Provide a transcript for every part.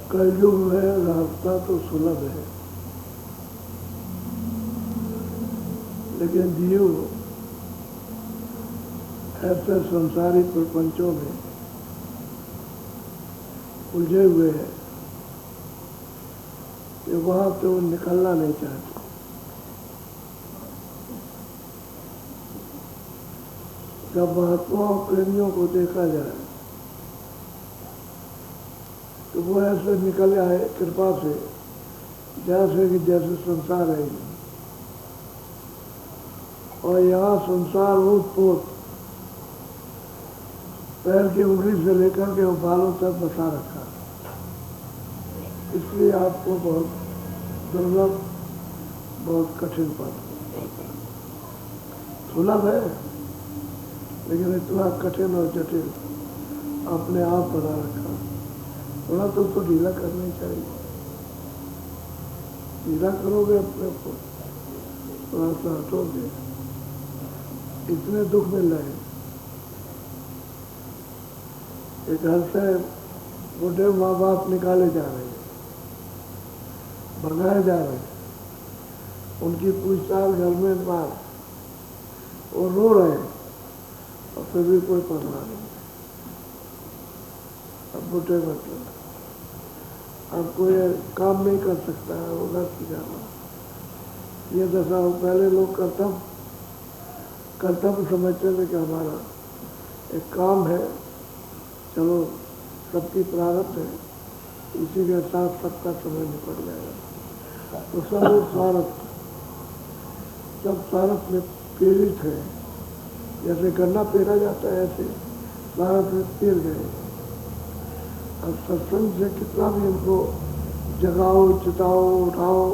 कलयुग में रास्ता तो सुलभ है, लेकिन जीव ऐसे संसारिक प्रपंचों में उलझे हुए हैं कि वहां से वो निकलना नहीं चाहते। जब महात्माओं प्रेमियों को देखा जाए तो वो ऐसे निकल आए कृपा से जैसे कि जैसे संसार है। और यहाँ संसार ओत-पोत पैर की उंगली से लेकर के बालों तक बसा रखा, इसलिए आपको बहुत दुर्लभ, बहुत कठिन पड़ सुलभ है, लेकिन इतना कठिन और जटिल अपने आप बना रखा। थोड़ा तो उसको ढीला करना चाहिए। ढीला करोगे अपने को, थोड़ा सा हटोगे, इतने दुख मिल रहे। एक घर से बूढ़े माँ बाप निकाले जा रहे हैं, भगाए जा रहे हैं, उनकी पूछताछ घर में बात, वो रो रहे हैं और फिर भी कोई परवाह नहीं। अब बूढ़े मतलब अब कोई काम नहीं कर सकता है, वो घर से जाना। ये दशा हो। पहले लोग कर्तव्य समझते थे कि हमारा एक काम है, चलो सबकी प्रारब्ध है, इसी के साथ सबका समय निकल जाएगा। तो सब स्वार्थ, सब स्वार्थ में पीड़ित है। जैसे गन्ना पेरा जाता है, ऐसे स्वार्थ में पीर गए। अब सत्संग से कितना भी इनको जगाओ, चिताओ, उठाओ,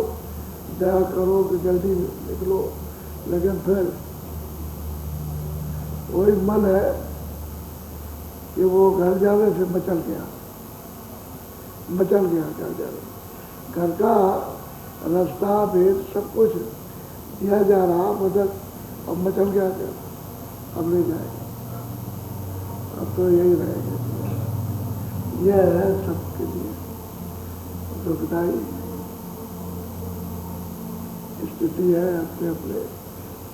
दया करो कि जल्दी निकलो, लेकिन फिर वही मन है कि वो घर जाने से मचल गया घर जाने। घर का रास्ता भेद सब कुछ दिया जा रहा, मदद, अब मचल गया क्या, अब नहीं जाएगा, अब तो यही रहेगा। यह है सबके लिए दुखदाई स्थिति है, अपने अपने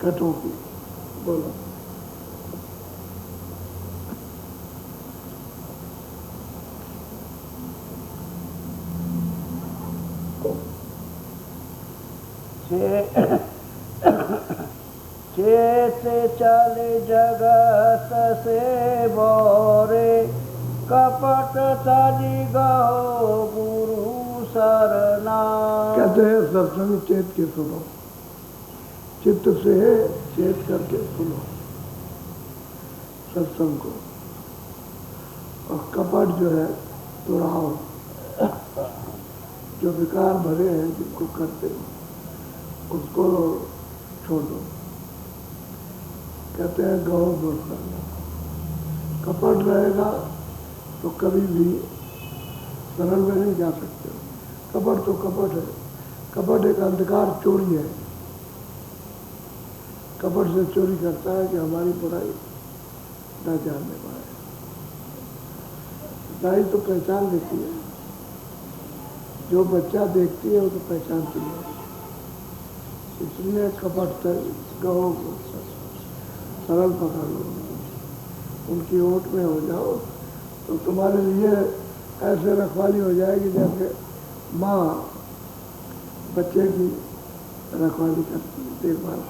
कटों की। बोलो। चेते चले जगत से बोरे, कपट तजी गहो गुरु सरना। कहते हैं सत्संग चेत के सुनो, चित्त से चेत करके सुनो सत्संग को। और कपट जो है दुराव, जो विकार भरे हैं जिनको करते हो उसको छोड़ दो। कहते हैं गौ गुरु करना। कपट रहेगा तो कभी भी सरल में नहीं जा सकते हो। कपट तो कपट है, कपट एक अंधकार चोरी है। कपट से चोरी करता है कि हमारी बुराई न जानने पाए। दाई तो पहचान लेती है, जो बच्चा देखती है वो तो पहचानती है। इसलिए कपट गहो को सरल पकड़ लो, उनकी ओट में हो जाओ तो तुम्हारे लिए ऐसे रखवाली हो जाएगी जैसे माँ बच्चे की रखवाली करती है, देखभाल।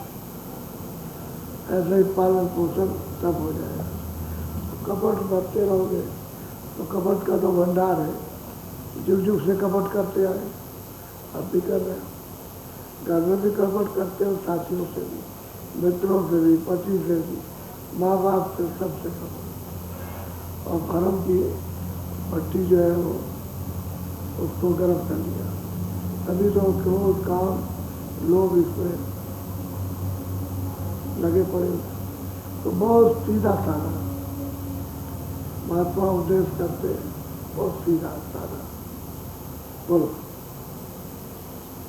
ऐसे ही पालन पोषण सब हो जाएगा। तो कपट भरते रहोगे तो कपट का तो भंडार है, जुग जुग से कपट करते आए, अब भी कर रहे हो। घर में भी कपट करते हो, साथियों से भी, मित्रों से भी, पति से भी, माँ बाप से, सबसे कपट। और भरम की पट्टी जो है वो उसको गर्म कर लिया। तभी तो क्रोध, काम, लोग इसमें लगे पड़े। तो बहुत सीधा साधा महात्मा उपदेश करते, बहुत सीधा साधा। बोलो।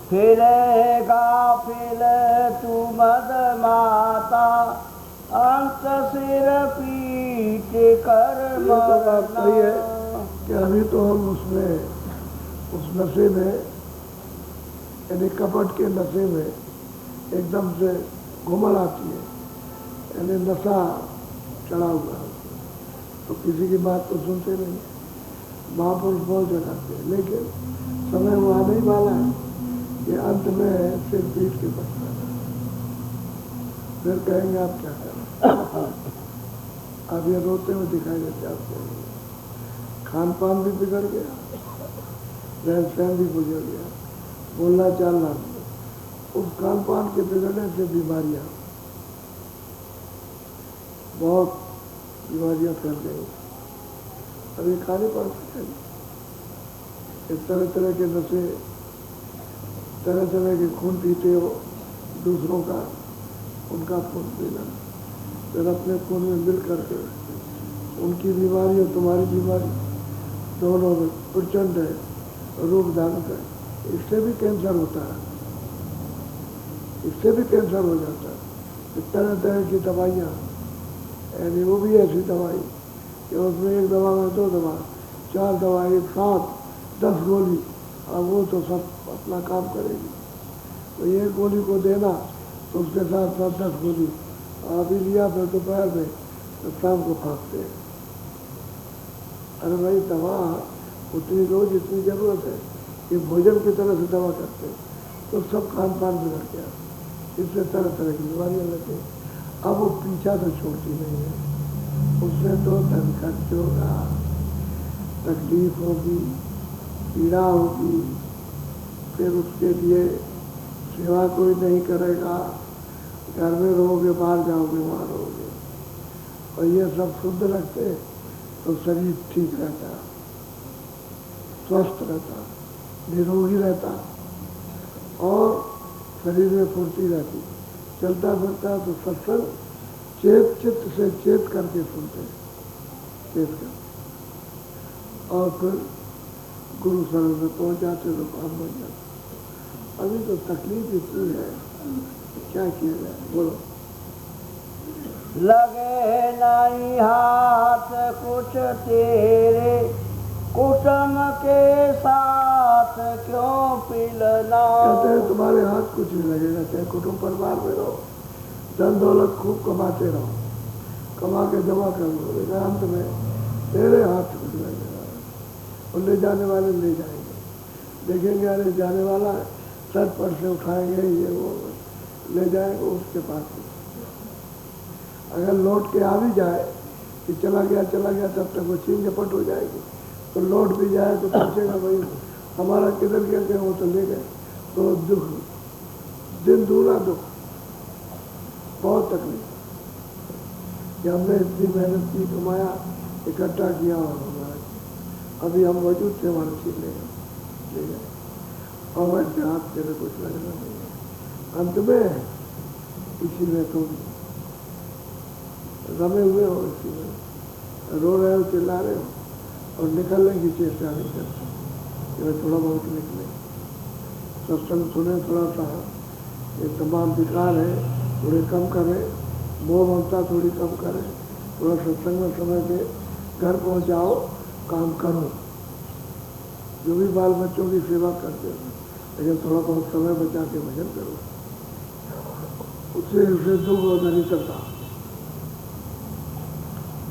फिरे गाफिल तू मद माता अंत सिर पीट कर ये तो बात मरना। सही है कि अभी तो हम उस नशे में, यानी कपट के नशे में एकदम से घुमल आती है, यानी नशा चढ़ा हुआ है, तो किसी की बात तो सुनते नहीं। महापुरुष बहुत जगाते हैं, लेकिन समय वो आने ही वाला है कि अंत में सिर पीट के पछताना, फिर कहेंगे आप क्या करें। अब ये रोते हुए दिखाई देते आपको। खान पान भी बिगड़ गया, रहन सहन भी बिगड़ गया, बोलना चालना भी। उस खान पान के बिगड़ने से बीमारियां, बहुत बीमारियां फैल गई। अब ये खाने पड़ सकते हैं, इस तरह तरह के नशे, तरह तरह के खून पीते हो दूसरों का, उनका खून पीना, फिर अपने खून में मिल करके उनकी बीमारी और तुम्हारी बीमारी दोनों में प्रचंड है, रूप धारण है। इससे भी कैंसर होता है, इससे भी कैंसर हो जाता है। तरह तरह की दवाइयाँ, यानी वो भी ऐसी दवाई कि उसमें एक दवा में 2 दवा, 4 दवा, एक साथ 10 गोली, और वो तो सब अपना काम करेगी। तो एक गोली को देना तो उसके साथ साथ 10 गोली, अभी लिया फिर दोपहर में तो शाम को फाँकते हैं। अरे भाई, दवा उतनी दो जितनी जरूरत है, ये भोजन की तरह से दवा करते हैं, तो सब खान पान बिगड़ गया, इससे तरह तरह की बीमारियाँ लगे। अब वो पीछा तो छोड़ती नहीं है, उससे तो धन खर्च होगा, तकलीफ होगी, पीड़ा होगी, फिर उसके लिए सेवा कोई नहीं करेगा, घर में रहोगे, बाहर जाओगे, बीमार रहोगे। और ये सब शुद्ध रखते तो शरीर ठीक रहता, स्वस्थ रहता, निरोगी रहता, और शरीर में फुर्ती रहती, चलता फिरता। तो सत्संग चेत चित्त से चेत करके सुनते, चेत कर, और फिर गुरु शरण में पहुंच जाते तो काम बन जाता। अभी तो तकलीफ इतनी है, क्या किया जाए, बोलो। लगे नहीं हाथ कुछ तेरे, कुटुंब के साथ क्यों पिलना। कहते हैं तुम्हारे हाथ कुछ नहीं लगेगा, चाहे कुटुंब परिवार में रहो, धन दौलत खूब कमाते रहो, कमा के जमा कर लो, लेकिन अंत में तेरे हाथ कुछ लगेगा। और ले जाने वाले ले जाएंगे, देखेंगे अरे जाने वाला है, सर पर से उठाएंगे, ये वो ले जाएंगे, उसके पास। अगर लौट के आ भी जाए कि चला गया, तब तक वो छीन झपट हो जाएगी। तो लौट भी जाए तो पूछेगा भाई हमारा किधर गया, क्या वो तो ले गए। तो दुख, दिन दूना दुख, बहुत तकलीफ कि हमने इतनी मेहनत की, कमाया, इकट्ठा किया, और हमारा अभी हम मौजूद थे, हमारा छीन ले गए, और वैसे हाथ तेरे कुछ लगना नहीं है। अंत में इसी में तुम रमे हुए हो, इसी में रो रहे हो, चिल्ला रहे हो, और निकलने की चेष्टा नहीं करते कि मैं थोड़ा बहुत निकले, सत्संग सुने, थोड़ा सा ये तमाम विकार है थोड़े कम करें, मोह ममता थोड़ी कम करें, थोड़ा सत्संग में समय पे घर पहुंचाओ, काम करो, जो भी बाल बच्चों की सेवा करते हो, लेकिन थोड़ा बहुत समय बचा के भजन करो, उससे दुख और दरिद्रता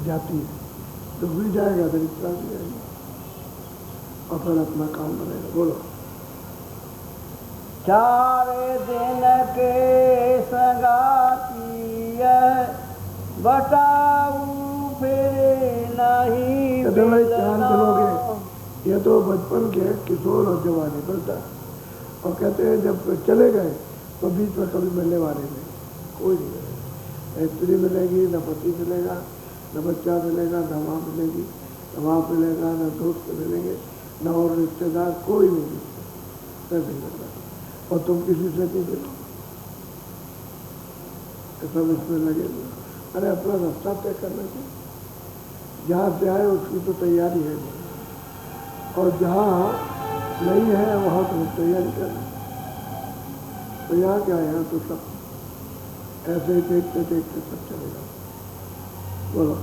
जाती है, तो भी जाएगा, दरिद्रता भी जाएगी, और फिर अपना काम बनेगा। बोलो। 4 दिन के संगाती बताऊ फिर नहीं कहते भाई 4 दिनों के, ये तो बचपन के किशोर और जवानी बोलता, और कहते हैं जब चले गए तो बीच में कभी मिलने वाले नहीं, कोई नहीं मिलेगा, स्त्री मिलेगी, न पति मिलेगा, न बच्चा मिलेगा, न माँ मिलेगी, न बाप मिलेगा, न दोस्त मिलेंगे, न और रिश्तेदार, कोई नहीं मिलेगा, और तुम किसी से नहीं मिलो, सब इसमें लगे। अरे अपना रास्ता तय करना चाहिए, जहाँ से आए उसकी तो तैयारी है नहीं, और जहाँ नहीं है वहाँ तो तैयारी करना, तो यहाँ क्या है, यहाँ तो सब ऐसे ही देखते देखते सब चलेगा। बोलो।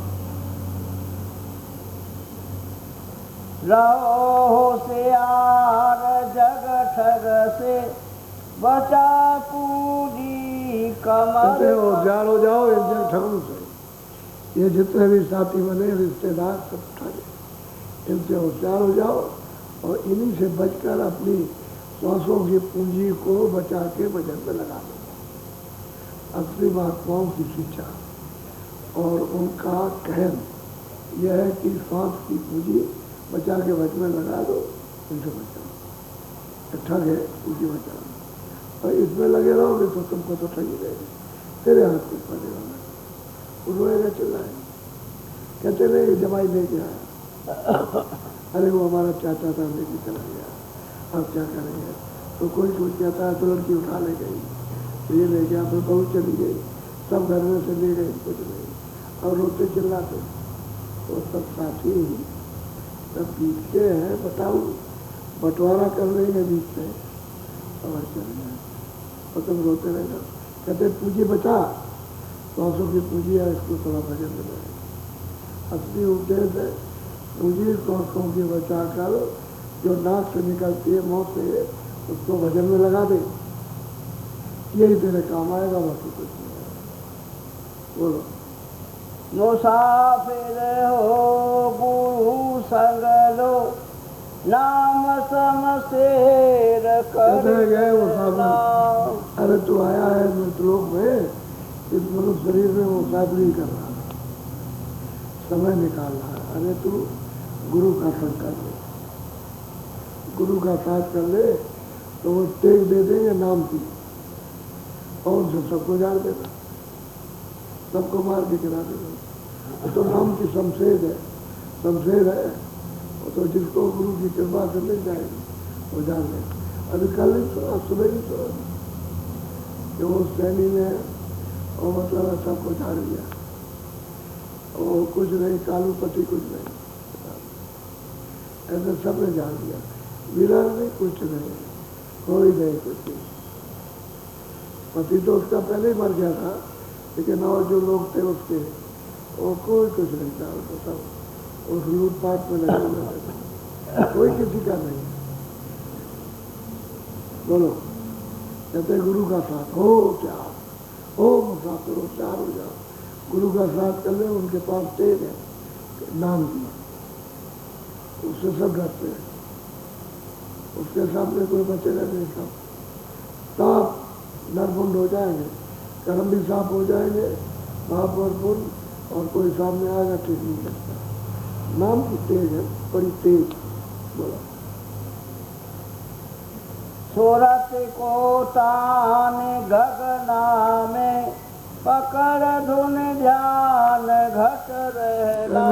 रहो होशियार जग ठग से बचा पूजी कमर। कहते हो होशियार हो जाओ इन जग ठगों से। ये जितने भी साथी बने रिश्तेदार सब ठगे, इनसे होशियार हो जाओ और इन्हीं से बचकर अपनी श्वासों की पूंजी को बचा के भजन में लगा दो। असली महात्माओं की शिक्षा और उनका कहन यह है कि श्वास की पूंजी बचा के भजन में लगा दो, इनसे बचाओ। ठग है पूंजी बचाओ, और इसमें लगे रहोगे तो तुमको तो ठगी रहेगी, तेरे हाथ कुछ पड़ेगा ना। रोएगा चिल्लाएगा, कहते नहीं जमाई लेके आया, अरे वो हमारा चाचा था लेके चला गया, अब क्या करेंगे। तो कोई कुछ कहता है तो लड़की उठा ले गई, तो ये ले गया, फिर बहू चली गई, सब घर में से ले गई, कुछ नहीं, और रोते चिल्लाते। तो सब साथी सब बीच के हैं, बताओ बंटवारा कर लेंगे बीच में और चल जाए, और तुम रोते रहेगा। कहते पूंजी बचा, श्वासों की पूंजी है, इसको थोड़ा भजन में लगाए। असली उद्देश्य है पूंजी श्वासों की बचा कर जो नाक से निकलती है मौत से, उसको भजन में लगा दे, यही तेरे काम आएगा, बाकी कुछ नहीं आएगा। बोलो। मुसाफिर हो गुरु संग लो, नाम समशेर कर गए मुसाफिर। अरे तू आया है मृतलोक में, इस मनुष्य शरीर में मुसाफिरी कर रहा है, समय निकाल रहा है। अरे तू गुरु का संग कर ले, गुरु का साथ कर ले, तो वो टेक दे देंगे नाम की, और उनसे सबको जान देगा, सबको मार के गिरा देगा। तो नाम की शमशेर है, शमशेर है, तो जिसको गुरु की कृपा से मिल जाएगी वो जान लेगा। अभी कल ही सुना, सुबह ही सुना कि वो सैनी ने और मतलब सबको झाड़ दिया, और कुछ नहीं, कालू पति कुछ नहीं, ऐसे सब ने जान दिया। वीरा नहीं, कुछ नहीं, कोई नहीं, कुछ नहीं। पति तो उसका पहले ही मर गया था, लेकिन और जो लोग थे उसके, वो कोई कुछ नहीं था, तो सब उस लूटपाट में लगे हुए थे, कोई किसी का नहीं। बोलो। कहते गुरु का साथ हो क्या, हो मुसाफिर हो, चार हो जाओ, गुरु का साथ कर ले। उनके पास तेज है नाम की, उससे सब डरते हैं, उसके सामने कोई बचेगा नहीं, सब नरमुंड हो जाएंगे, कर्म भी साफ हो जाएंगे, पाप और पुण्य, और कोई सामने आएगा ठीक नहीं करता। नाम की तेज है, बड़ी तेज। बोला। सूरत को तान गगना में पकड़ धुन ध्यान घट रहना।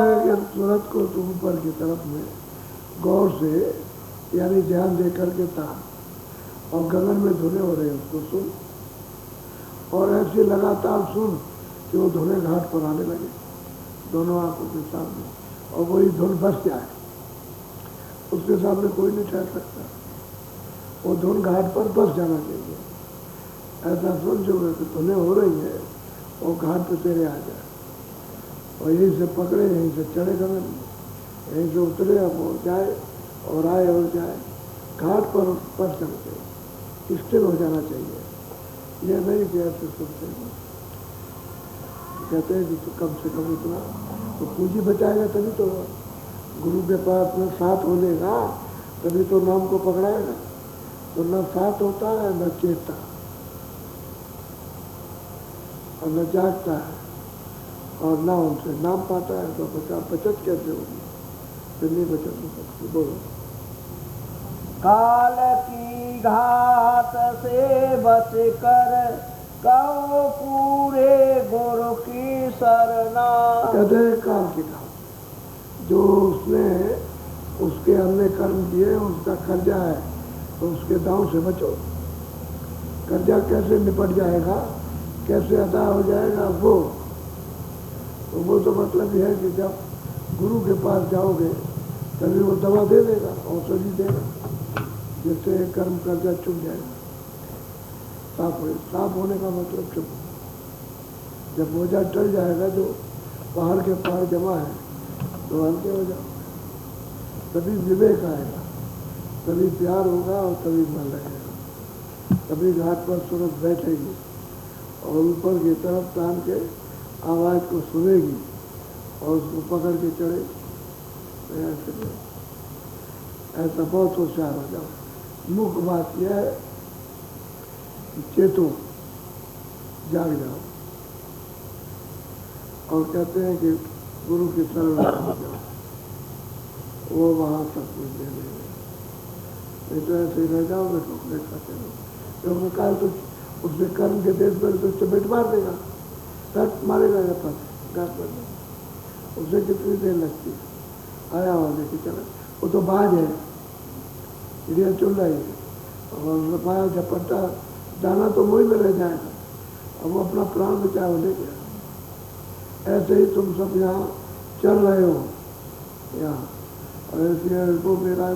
सूरत को तुम ऊपर की तरफ में गौर से यानी ध्यान दे करके तान, और गगन में धुने हो रहे उसको सुन, और ऐसे लगातार सुन कि वो धुने घाट पर आने लगे दोनों आंखों के सामने, और वही धुन बस जाए, उसके सामने कोई नहीं ठहर सकता, वो धुन घाट पर बस जाना चाहिए। ऐसा सुन जो धुने हो रही है वो घाट पर तेरे आ जाए, और यहीं से पकड़े, यहीं से चढ़े गगन, यहीं से उतरे, अब हो जाए और आए और जाए, घाट पर जाना चाहिए, स्थिर हो जाना चाहिए। ये नहीं कि ऐसे सुनते हैं, कहते हैं कि तो कम से कम इतना तो पूंजी बचाएगा, तभी तो गुरु के पास में साथ हो लेगा, तभी तो नाम को पकड़ाएगा। तो न साथ होता है, न चेतता, और न जागता है, और न उनसे नाम पाता है, तो बचत कैसे होगी, फिर नहीं बचत हो सकती। बोलो। काल की घात से बच कर कहो पूरे गुरु की सरना। कहते हैं काल की घात, जो उसने उसके हमने कर्म किए, उसका कर्जा है, तो उसके दांव से बचो। कर्जा कैसे निपट जाएगा, कैसे अदा हो जाएगा, वो तो मतलब यह है कि जब गुरु के पास जाओगे तभी वो दवा दे देगा, औषधि देगा, जिससे कर्म कर्जा चुक जाएगा। साफ हो। साफ होने का मतलब चुप। जब बोझा टल जाएगा जो पहाड़ के पहाड़ जमा है तो हल्के हो जाओ, तभी विवेक आएगा, तभी प्यार होगा और तभी मन लगेगा, तभी घाट पर सूरज बैठेगी और ऊपर की तरफ तान के आवाज़ को सुनेगी और उसको पकड़ के चढ़े। ऐसा बहुत होशियार हो जाओ। मुख्य बात यह है कि चेतो, जाग जाओ। और कहते हैं कि गुरु की शरण में जाओ, वो वहाँ सब कुछ दे देंगे। नहीं तो ऐसे ही रह जाओगे ठोकरे खाते रहो। क्योंकि काल तो उसने कर्म के देश पर तो चपेट मार देगा, तट मारेगा या पस गाट पर। उसे कितनी देर लगती है, आया हुआ देखिए चला। वो तो बाज है, चिड़िया चुन रही है और उसने पाया झपट्टा दाना तो मुँह में रह जाएगा। अब वो अपना प्राण बचाया वो ले गया। ऐसे ही तुम सब यहाँ चल रहे हो यहाँ, और ऐसे इनको मेरा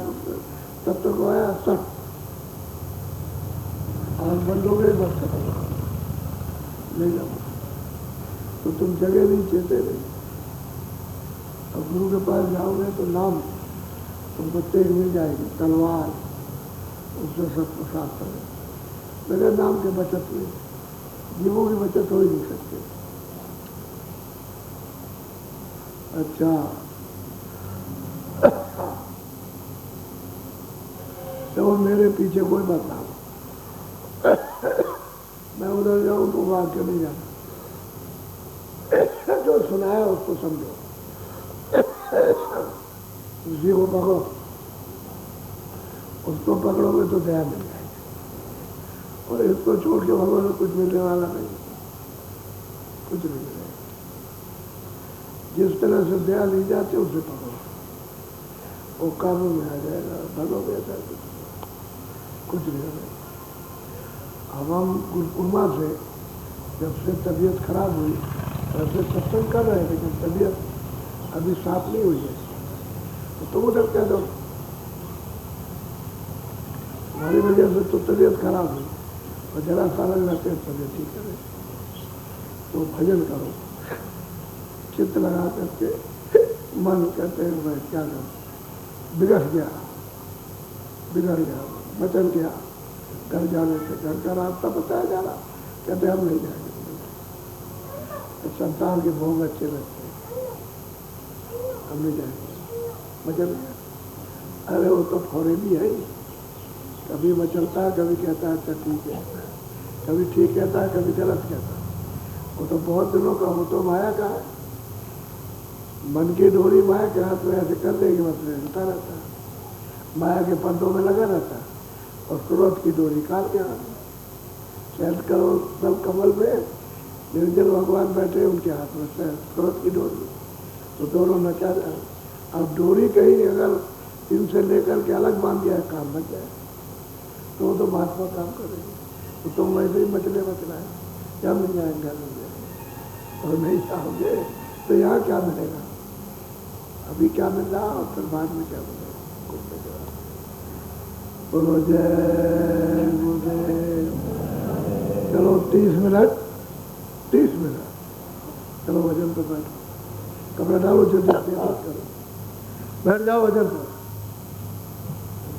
तब तक आया सब और बंद हो गए, बस ले जाओ। तो तुम जगह नहीं चेते नहीं। अब गुरु के पास जाओगे तो नाम तुमको तेज मिल जाएगी, तलवार, उससे सबको साफ करें। मेरे नाम के बचत में जीवों की बचत हो ही नहीं सकती। अच्छा, तो मेरे पीछे कोई बात ना, मैं उधर जाऊं तो वहां के नहीं जाना। जो सुनाया उसको समझो, उसी को पकड़ो। उसको पकड़ोगे तो दया मिल जाएगी, और इसको छोड़ के भगवान कुछ मिलने वाला नहीं, कुछ नहीं मिलेगा। जिस तरह से दया ली जाती है उसे पकड़ो, वो काबू में आ जाएगा। भगोगे ऐसा कुछ नहीं होगा। अब हम गुरुकुर्मा से जब से तबीयत खराब हुई वैसे सत्संग कर रहे हैं, लेकिन तबीयत अभी साफ नहीं हुई है। तो तुम उधर कह दो हमारी वजह से तो तबीयत खराब हुई, और जरा सारा रहते हैं तबीयत ठीक करे। तो भजन करो, चित्त लगा करके। मन कहते हैं मैं क्या करूँ, बिगड़ गया, बचन किया, घर जाने से घर का रास्ता बताया जा रहा, कहते हम नहीं जाएंगे। संसार के भोग अच्छे लगते हैं, हम नहीं जाएंगे। बचन गया, अरे वो तो खोरे भी है, कभी मचलता है, कभी कहता है अच्छा ठीक है, कभी ठीक कहता है, कभी गलत कहता है। वो तो बहुत दिनों का, वो तो माया का है। मन की डोरी माया के हाथ में ऐसे कर देगी, मतलब रहता रहता है, माया के पर्दों में लगा रहता है। और क्रोध की डोरी काल के हाथ में। शहद करो सब कमल में, निर्जल भगवान बैठे उनके हाथ में शहद, क्रोध की डोरी, तो दोनों नचा जाए। अब डोरी कहीं अगर इनसे लेकर के अलग बांध दिया है, काम बच जाए, तो वो तो महात्मा काम करेंगे। तो तुम वैसे ही मचले है, क्या मिल जाएंगे, और नहीं चाहोगे तो यहाँ क्या मिलेगा। अभी क्या मिल रहा और फिर बाद में क्या मिलेगा, कुछ नहीं। बोलो जय गुरुदेव। चलो 30 मिनट, 30 मिनट चलो वजन पे बैठो, कपड़ा डालो, जो करो, बैठ जाओ वजन पर।